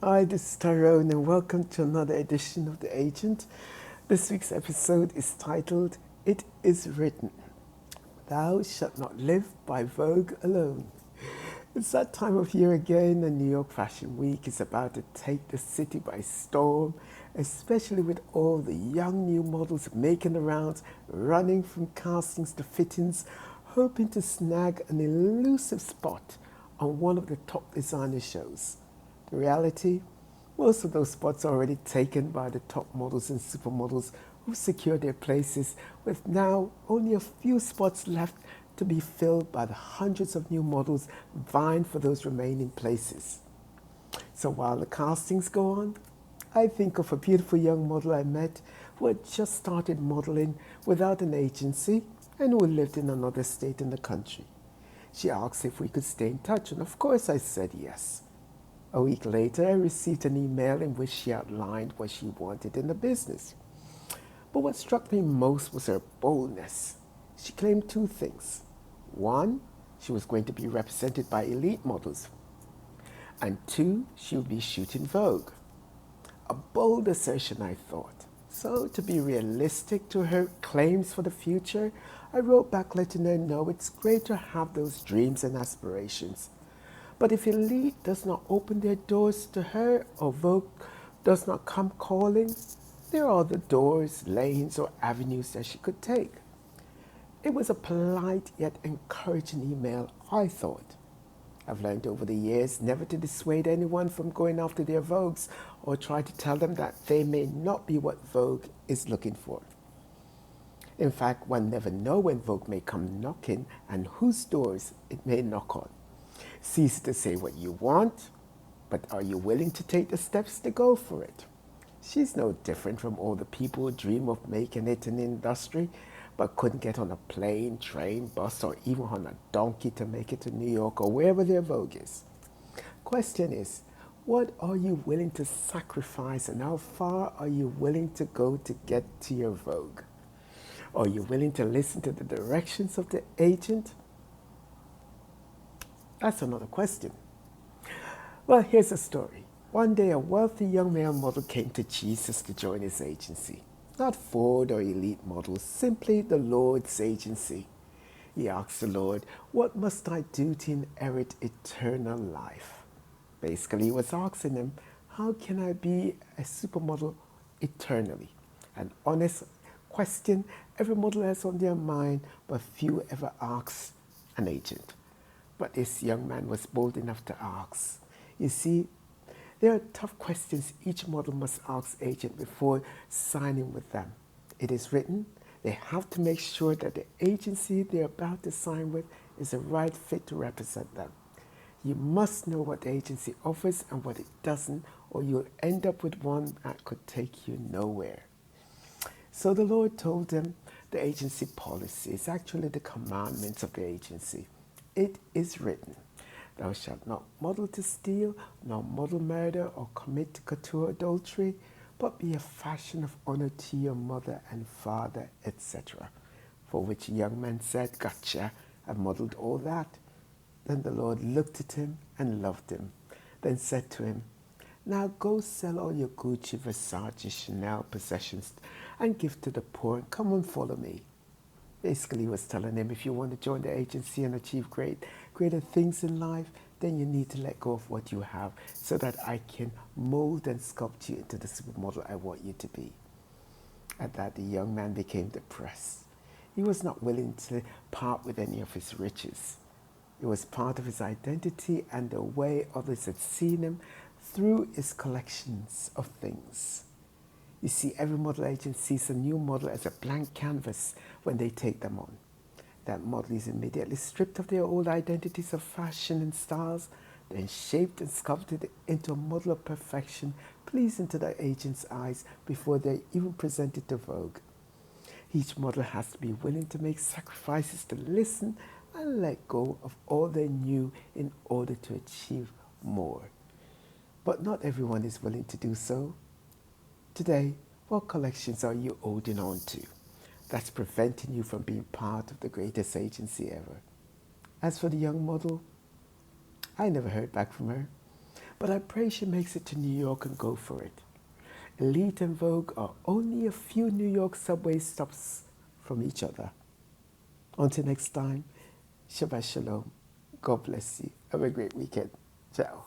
Hi, this is Tyrone, and welcome to another edition of The Agent. This week's episode is titled, It Is Written, Thou Shalt Not Live by Vogue Alone. It's that time of year again, and New York Fashion Week is about to take the city by storm, especially with all the young new models making the rounds, running from castings to fittings, hoping to snag an elusive spot on one of the top designer shows. The reality? Most of those spots are already taken by the top models and supermodels who've secured their places, with now only a few spots left to be filled by the hundreds of new models vying for those remaining places. So while the castings go on, I think of a beautiful young model I met who had just started modeling without an agency and who lived in another state in the country. She asked if we could stay in touch, and of course I said yes. A week later, I received an email in which she outlined what she wanted in the business. But what struck me most was her boldness. She claimed two things. One, she was going to be represented by elite models. And two, she would be shooting Vogue. A bold assertion, I thought. So, to be realistic to her claims for the future, I wrote back letting her know it's great to have those dreams and aspirations. But if elite does not open their doors to her or Vogue does not come calling, there are other doors, lanes, or avenues that she could take. It was a polite yet encouraging email, I thought. I've learned over the years never to dissuade anyone from going after their Vogues or try to tell them that they may not be what Vogue is looking for. In fact, one never knows when Vogue may come knocking and whose doors it may knock on. Cease to say what you want, but are you willing to take the steps to go for it? She's no different from all the people who dream of making it in the industry, but couldn't get on a plane, train, bus, or even on a donkey to make it to New York or wherever their Vogue is. Question is, what are you willing to sacrifice and how far are you willing to go to get to your Vogue? Are you willing to listen to the directions of the agent? That's another question. Well, here's a story. One day, a wealthy young male model came to Jesus to join his agency. Not Ford or elite models, simply the Lord's agency. He asked the Lord, what must I do to inherit eternal life? Basically, he was asking him, how can I be a supermodel eternally? An honest question every model has on their mind, but few ever ask an agent. But this young man was bold enough to ask. You see, there are tough questions each model must ask agent before signing with them. It is written, they have to make sure that the agency they're about to sign with is the right fit to represent them. You must know what the agency offers and what it doesn't, or you'll end up with one that could take you nowhere. So the Lord told him the agency policy is actually the commandments of the agency. It is written, thou shalt not model to steal, nor model murder, or commit couture adultery, but be a fashion of honor to your mother and father, etc. For which the young man said, Gotcha, I've modeled all that. Then the Lord looked at him and loved him, then said to him, now go sell all your Gucci, Versace, Chanel possessions and give to the poor and come and follow me. Basically, he was telling him, if you want to join the agency and achieve greater things in life, then you need to let go of what you have so that I can mold and sculpt you into the supermodel I want you to be. At that, the young man became depressed. He was not willing to part with any of his riches. It was part of his identity and the way others had seen him through his collections of things. You see, every model agent sees a new model as a blank canvas when they take them on. That model is immediately stripped of their old identities of fashion and styles, then shaped and sculpted into a model of perfection, pleasing to the agent's eyes before they're even presented to Vogue. Each model has to be willing to make sacrifices to listen and let go of all they knew in order to achieve more. But not everyone is willing to do so. Today, what collections are you holding on to that's preventing you from being part of the greatest agency ever? As for the young model, I never heard back from her. But I pray she makes it to New York and go for it. Elite and Vogue are only a few New York subway stops from each other. Until next time, Shabbat Shalom. God bless you. Have a great weekend. Ciao.